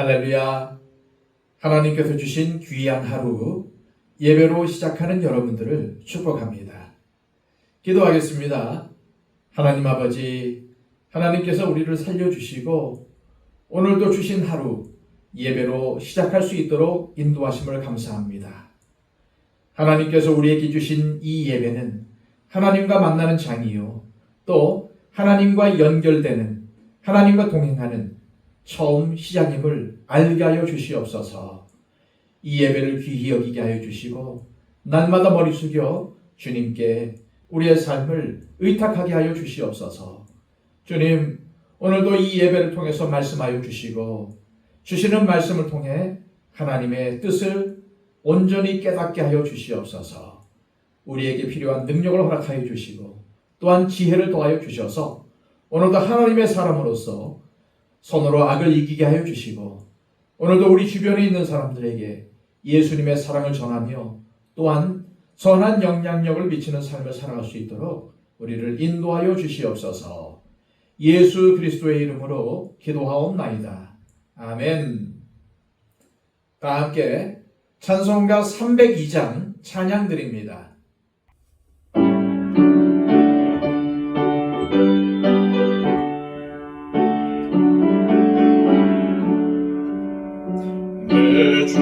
할렐루야. 하나님께서 주신 귀한 하루 예배로 시작하는 여러분들을 축복합니다. 기도하겠습니다. 하나님 아버지, 하나님께서 우리를 살려주시고 오늘도 주신 하루 예배로 시작할 수 있도록 인도하심을 감사합니다. 하나님께서 우리에게 주신 이 예배는 하나님과 만나는 장이요, 또 하나님과 연결되는, 하나님과 동행하는 처음 시작임을 알게 하여 주시옵소서. 이 예배를 귀히 여기게 하여 주시고 날마다 머리 숙여 주님께 우리의 삶을 의탁하게 하여 주시옵소서. 주님, 오늘도 이 예배를 통해서 말씀하여 주시고 주시는 말씀을 통해 하나님의 뜻을 온전히 깨닫게 하여 주시옵소서. 우리에게 필요한 능력을 허락하여 주시고 또한 지혜를 더하여 주셔서 오늘도 하나님의 사람으로서 손으로 악을 이기게 하여 주시고 오늘도 우리 주변에 있는 사람들에게 예수님의 사랑을 전하며 또한 선한 영향력을 미치는 삶을 살아갈 수 있도록 우리를 인도하여 주시옵소서. 예수 그리스도의 이름으로 기도하옵나이다. 아멘. 다 함께 찬송가 302장 찬양 드립니다. 주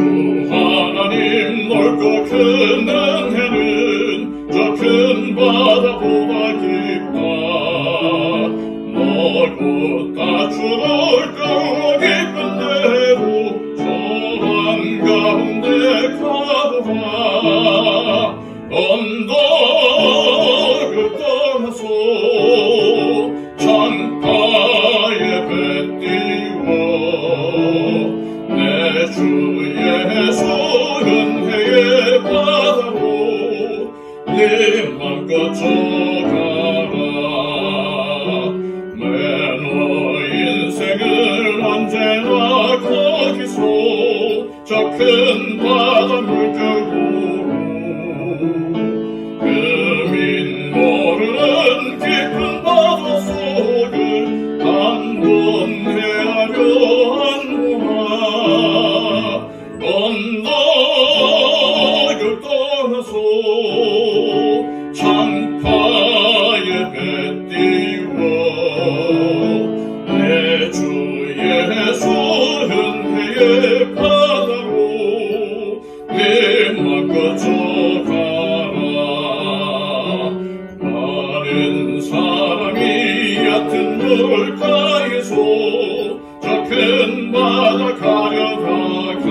하나님 넓고 큰 은혜는 저 큰 바다보다 깊다. 넓고 다추를 끄고 깊은 대로 저 한가운데 가보라. 언덕을 떠나서 창가에 배 띄워 내 주 예수 은혜의 바다로 네 맘껏 져가라. 내 인생을 언제나 거기서 저 큰 바다 물결로 금인 모르는 깊은 바다 속을 한번 헤아려 언덕을 떠나서 창가에 배 띄워 내 주 예수 은혜의 바다로 내 맘껏 져가라. 많은 사람이 얕은 물가에서 저 큰 바다 가려다가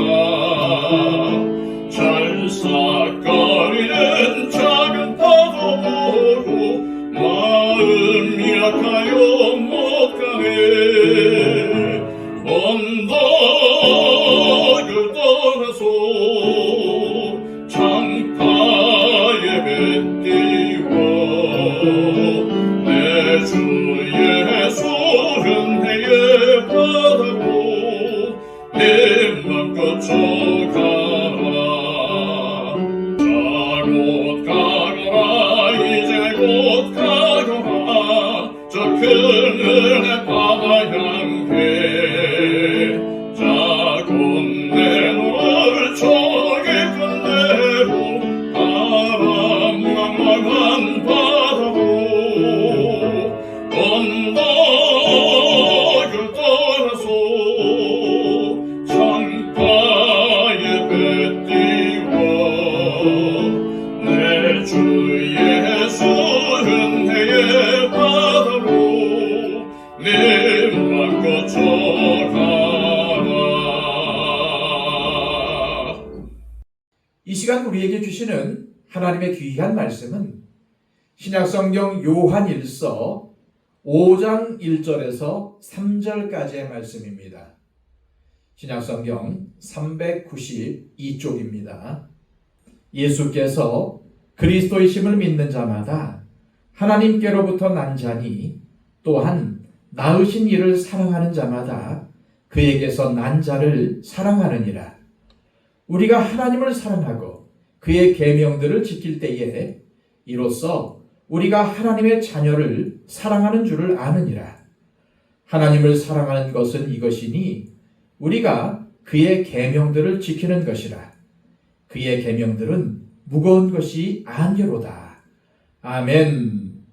잘싹거리는 작은 파도 보고 마음이 약하여 못 가네. 언덕을 떠나서 창가에 배 띄워 내 주 예수 은혜의 바다로 내 맘껏 져가라. 자 곧 가거라. 이제 곧 가거라. 저 큰 은혜 바다 향해 자 곧 내놓을 저 깊은 대로 바람망망한 바다로 언덕을 떠나서 창가에 배 띄워 내 주 예수 은혜의 바다로 내 맘껏 져가라. 이 시간 우리에게 주시는 하나님의 귀한 말씀은 신약성경 요한일서 5장 1절에서 3절까지의 말씀입니다. 신약성경 392쪽입니다. 예수께서 그리스도이심을 믿는 자마다 하나님께로부터 난 자니 또한 낳으신 이를 사랑하는 자마다 그에게서 난 자를 사랑하느니라. 우리가 하나님을 사랑하고 그의 계명들을 지킬 때에 이로써 우리가 하나님의 자녀를 사랑하는 줄을 아느니라. 하나님을 사랑하는 것은 이것이니 우리가 그의 계명들을 지키는 것이라. 그의 계명들은 무거운 것이 아니로다. 아멘.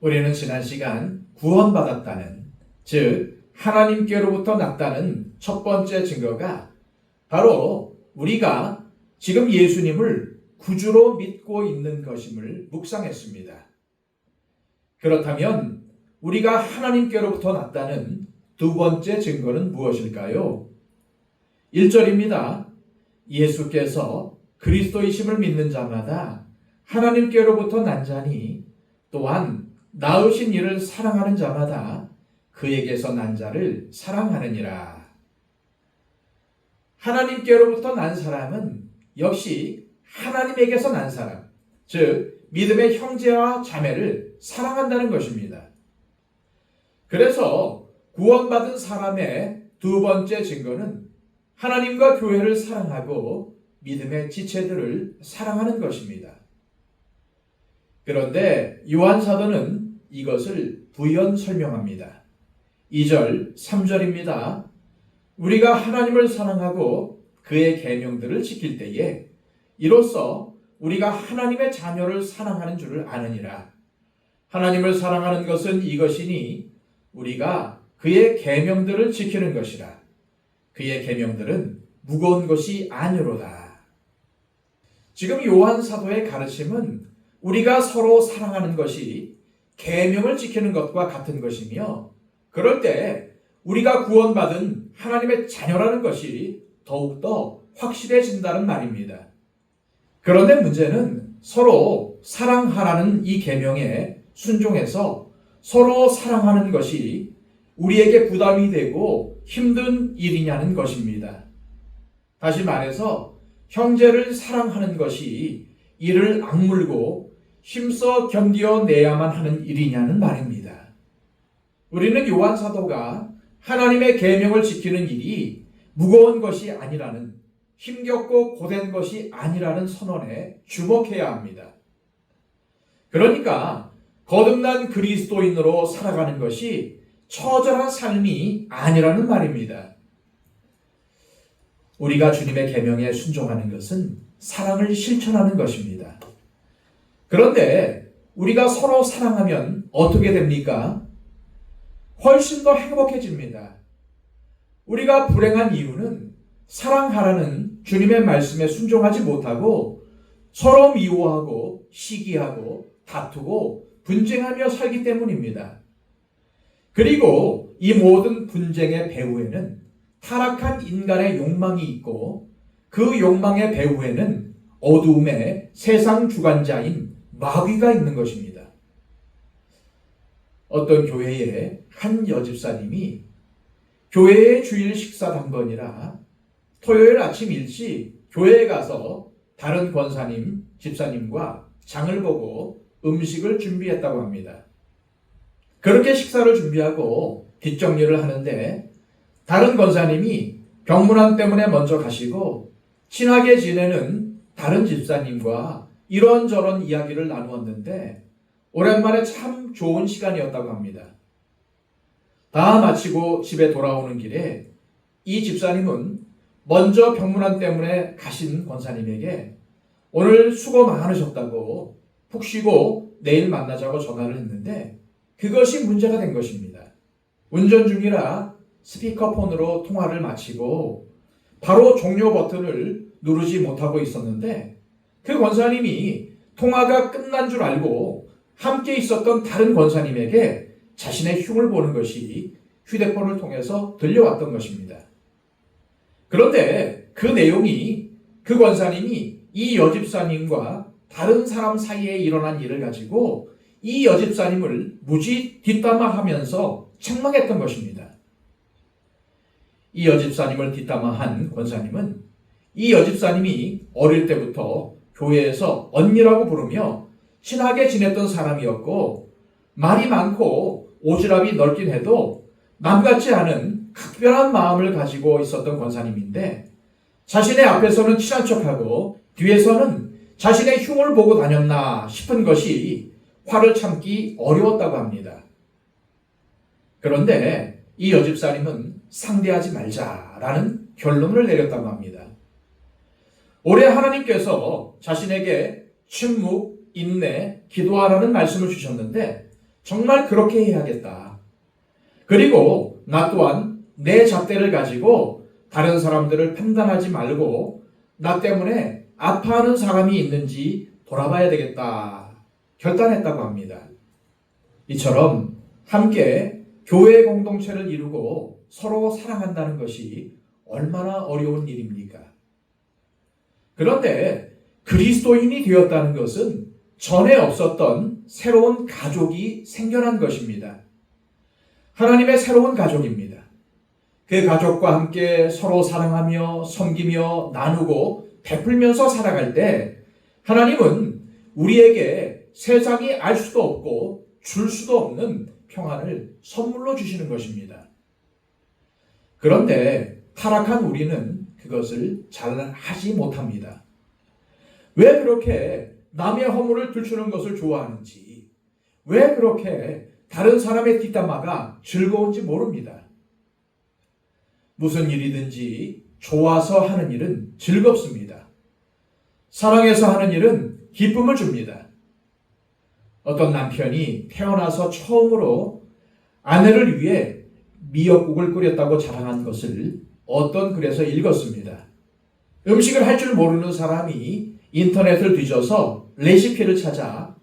우리는 지난 시간 구원받았다는, 즉 하나님께로부터 났다는 첫 번째 증거가 바로 우리가 지금 예수님을 구주로 믿고 있는 것임을 묵상했습니다. 그렇다면 우리가 하나님께로부터 났다는 두 번째 증거는 무엇일까요? 1절입니다. 예수께서 그리스도이심을 믿는 자마다 하나님께로부터 난 자니 또한 낳으신 이를 사랑하는 자마다 그에게서 난 자를 사랑하느니라. 하나님께로부터 난 사람은 역시 하나님에게서 난 사람, 즉 믿음의 형제와 자매를 사랑한다는 것입니다. 그래서 구원받은 사람의 두 번째 증거는 하나님과 교회를 사랑하고 믿음의 지체들을 사랑하는 것입니다. 그런데 요한 사도는 이것을 부연 설명합니다. 2절, 3절입니다. 우리가 하나님을 사랑하고 그의 계명들을 지킬 때에 이로써 우리가 하나님의 자녀를 사랑하는 줄을 아느니라. 하나님을 사랑하는 것은 이것이니 우리가 그의 계명들을 지키는 것이라. 그의 계명들은 무거운 것이 아니로다. 지금 요한 사도의 가르침은 우리가 서로 사랑하는 것이 계명을 지키는 것과 같은 것이며, 그럴 때 우리가 구원받은 하나님의 자녀라는 것이 더욱더 확실해진다는 말입니다. 그런데 문제는 서로 사랑하라는 이 계명에 순종해서 서로 사랑하는 것이 우리에게 부담이 되고 힘든 일이냐는 것입니다. 다시 말해서 형제를 사랑하는 것이 이를 악물고 힘써 견디어내야만 하는 일이냐는 말입니다. 우리는 요한 사도가 하나님의 계명을 지키는 일이 무거운 것이 아니라는, 힘겹고 고된 것이 아니라는 선언에 주목해야 합니다. 그러니까 거듭난 그리스도인으로 살아가는 것이 처절한 삶이 아니라는 말입니다. 우리가 주님의 계명에 순종하는 것은 사랑을 실천하는 것입니다. 그런데 우리가 서로 사랑하면 어떻게 됩니까? 훨씬 더 행복해집니다. 우리가 불행한 이유는 사랑하라는 주님의 말씀에 순종하지 못하고 서로 미워하고 시기하고 다투고 분쟁하며 살기 때문입니다. 그리고 이 모든 분쟁의 배후에는 타락한 인간의 욕망이 있고 그 욕망의 배후에는 어두움의 세상 주관자인 마귀가 있는 것입니다. 어떤 교회의 한 여집사님이 교회의 주일 식사 당번이라 토요일 아침 일찍 교회에 가서 다른 권사님, 집사님과 장을 보고 음식을 준비했다고 합니다. 그렇게 식사를 준비하고 뒷정리를 하는데 다른 권사님이 병문안 때문에 먼저 가시고 친하게 지내는 다른 집사님과 이런저런 이야기를 나누었는데 오랜만에 참 좋은 시간이었다고 합니다. 다 마치고 집에 돌아오는 길에 이 집사님은 먼저 병문안 때문에 가신 권사님에게 오늘 수고 많으셨다고 푹 쉬고 내일 만나자고 전화를 했는데 그것이 문제가 된 것입니다. 운전 중이라 스피커폰으로 통화를 마치고 바로 종료 버튼을 누르지 못하고 있었는데 그 권사님이 통화가 끝난 줄 알고 함께 있었던 다른 권사님에게 자신의 흉을 보는 것이 휴대폰을 통해서 들려왔던 것입니다. 그런데 그 내용이 그 권사님이 이 여집사님과 다른 사람 사이에 일어난 일을 가지고 이 여집사님을 무지 뒷담화하면서 책망했던 것입니다. 이 여집사님을 뒷담화한 권사님은 이 여집사님이 어릴 때부터 교회에서 언니라고 부르며 친하게 지냈던 사람이었고 말이 많고 오지랖이 넓긴 해도 남같지 않은 각별한 마음을 가지고 있었던 권사님인데 자신의 앞에서는 친한 척하고 뒤에서는 자신의 흉을 보고 다녔나 싶은 것이 화를 참기 어려웠다고 합니다. 그런데 이 여집사님은 상대하지 말자라는 결론을 내렸다고 합니다. 올해 하나님께서 자신에게 침묵, 인내, 기도하라는 말씀을 주셨는데 정말 그렇게 해야겠다. 그리고 나 또한 내 잣대를 가지고 다른 사람들을 판단하지 말고 나 때문에 아파하는 사람이 있는지 돌아봐야 되겠다. 결단했다고 합니다. 이처럼 함께 교회 공동체를 이루고 서로 사랑한다는 것이 얼마나 어려운 일입니까? 그런데 그리스도인이 되었다는 것은 전에 없었던 새로운 가족이 생겨난 것입니다. 하나님의 새로운 가족입니다. 그 가족과 함께 서로 사랑하며 섬기며 나누고 베풀면서 살아갈 때 하나님은 우리에게 세상이 알 수도 없고 줄 수도 없는 평안을 선물로 주시는 것입니다. 그런데 타락한 우리는 그것을 잘 하지 못합니다. 왜 그렇게 남의 허물을 들추는 것을 좋아하는지, 왜 그렇게 다른 사람의 뒷담화가 즐거운지 모릅니다. 무슨 일이든지 좋아서 하는 일은 즐겁습니다. 사랑해서 하는 일은 기쁨을 줍니다. 어떤 남편이 태어나서 처음으로 아내를 위해 미역국을 끓였다고 자랑한 것을 어떤 글에서 읽었습니다. 음식을 할 줄 모르는 사람이 인터넷을 뒤져서 레시피를 찾아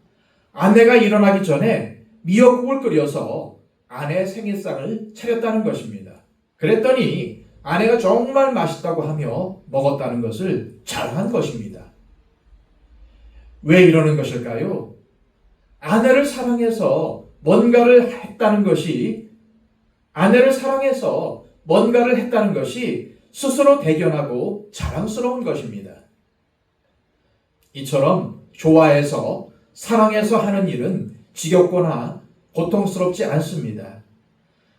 아내가 일어나기 전에 미역국을 끓여서 아내 생일상을 차렸다는 것입니다. 그랬더니 아내가 정말 맛있다고 하며 먹었다는 것을 자랑한 것입니다. 왜 이러는 것일까요? 아내를 사랑해서 뭔가를 했다는 것이 스스로 대견하고 자랑스러운 것입니다. 이처럼 좋아해서 사랑해서 하는 일은 지겹거나 고통스럽지 않습니다.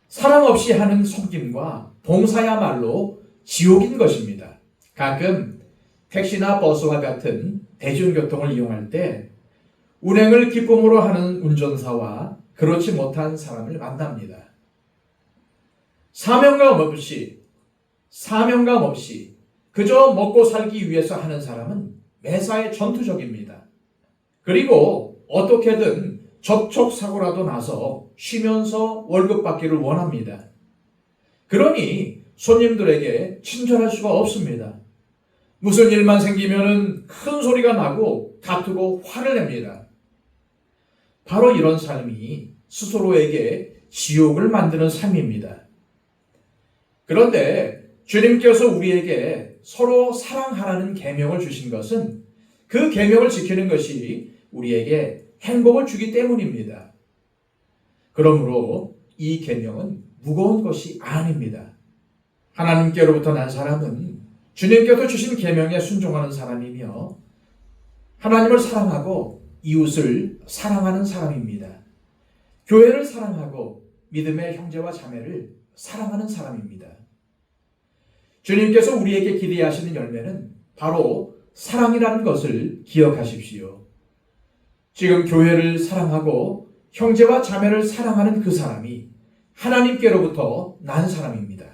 사랑 없이 하는 섬김과 봉사야말로 지옥인 것입니다. 가끔 택시나 버스와 같은 대중교통을 이용할 때 운행을 기쁨으로 하는 운전사와 그렇지 못한 사람을 만납니다. 사명감 없이 그저 먹고 살기 위해서 하는 사람은 매사에 전투적입니다. 그리고 어떻게든 접촉사고라도 나서 쉬면서 월급 받기를 원합니다. 그러니 손님들에게 친절할 수가 없습니다. 무슨 일만 생기면 큰 소리가 나고 다투고 화를 냅니다. 바로 이런 삶이 스스로에게 지옥을 만드는 삶입니다. 그런데 주님께서 우리에게 서로 사랑하라는 계명을 주신 것은 그 계명을 지키는 것이 우리에게 행복을 주기 때문입니다. 그러므로 이 계명은 무거운 것이 아닙니다. 하나님께로부터 난 사람은 주님께서 주신 계명에 순종하는 사람이며 하나님을 사랑하고 이웃을 사랑하는 사람입니다. 교회를 사랑하고 믿음의 형제와 자매를 사랑하는 사람입니다. 주님께서 우리에게 기대하시는 열매는 바로 사랑이라는 것을 기억하십시오. 지금 교회를 사랑하고 형제와 자매를 사랑하는 그 사람이 하나님께로부터 난 사람입니다.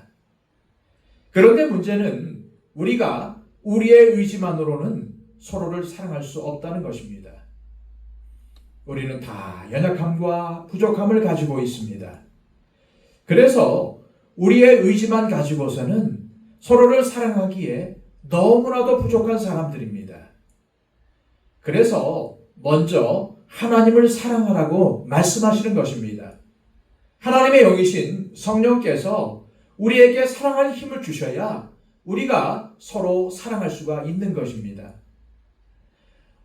그런데 문제는 우리가 우리의 의지만으로는 서로를 사랑할 수 없다는 것입니다. 우리는 다 연약함과 부족함을 가지고 있습니다. 그래서 우리의 의지만 가지고서는 서로를 사랑하기에 너무나도 부족한 사람들입니다. 그래서 먼저 하나님을 사랑하라고 말씀하시는 것입니다. 하나님의 영이신 성령께서 우리에게 사랑할 힘을 주셔야 우리가 서로 사랑할 수가 있는 것입니다.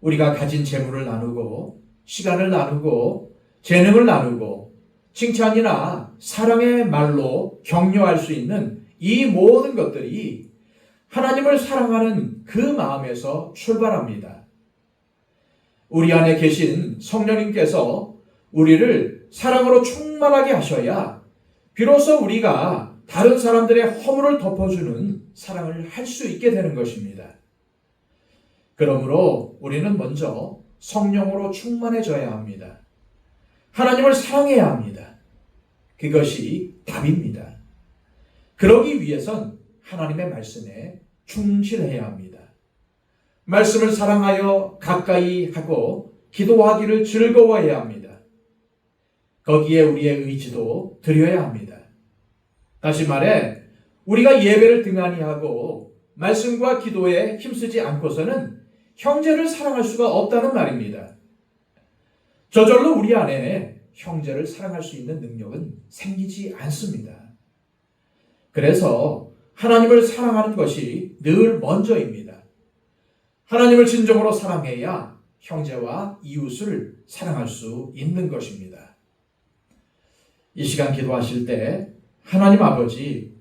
우리가 가진 재물을 나누고 시간을 나누고 재능을 나누고 칭찬이나 사랑의 말로 격려할 수 있는 이 모든 것들이 하나님을 사랑하는 그 마음에서 출발합니다. 우리 안에 계신 성령님께서 우리를 사랑으로 충만하게 하셔야 비로소 우리가 다른 사람들의 허물을 덮어주는 사랑을 할 수 있게 되는 것입니다. 그러므로 우리는 먼저 성령으로 충만해져야 합니다. 하나님을 사랑해야 합니다. 그것이 답입니다. 그러기 위해선 하나님의 말씀에 충실해야 합니다. 말씀을 사랑하여 가까이 하고 기도하기를 즐거워해야 합니다. 거기에 우리의 의지도 드려야 합니다. 다시 말해 우리가 예배를 등한히 하고 말씀과 기도에 힘쓰지 않고서는 형제를 사랑할 수가 없다는 말입니다. 저절로 우리 안에 형제를 사랑할 수 있는 능력은 생기지 않습니다. 그래서 하나님을 사랑하는 것이 늘 먼저입니다. 하나님을 진정으로 사랑해야 형제와 이웃을 사랑할 수 있는 것입니다. 이 시간 기도하실 때 하나님 아버지,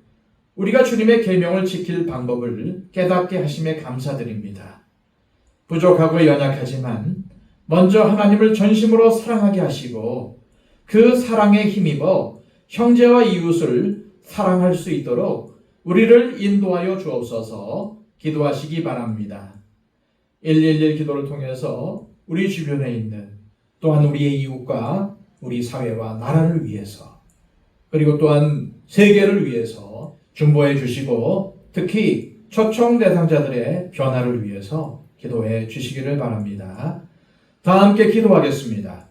우리가 주님의 계명을 지킬 방법을 깨닫게 하심에 감사드립니다. 부족하고 연약하지만 먼저 하나님을 전심으로 사랑하게 하시고 그 사랑에 힘입어 형제와 이웃을 사랑할 수 있도록 우리를 인도하여 주옵소서. 기도하시기 바랍니다. 111 기도를 통해서 우리 주변에 있는 또한 우리의 이웃과 우리 사회와 나라를 위해서 그리고 또한 세계를 위해서 중보해 주시고 특히 초청 대상자들의 변화를 위해서 기도해 주시기를 바랍니다. 다 함께 기도하겠습니다.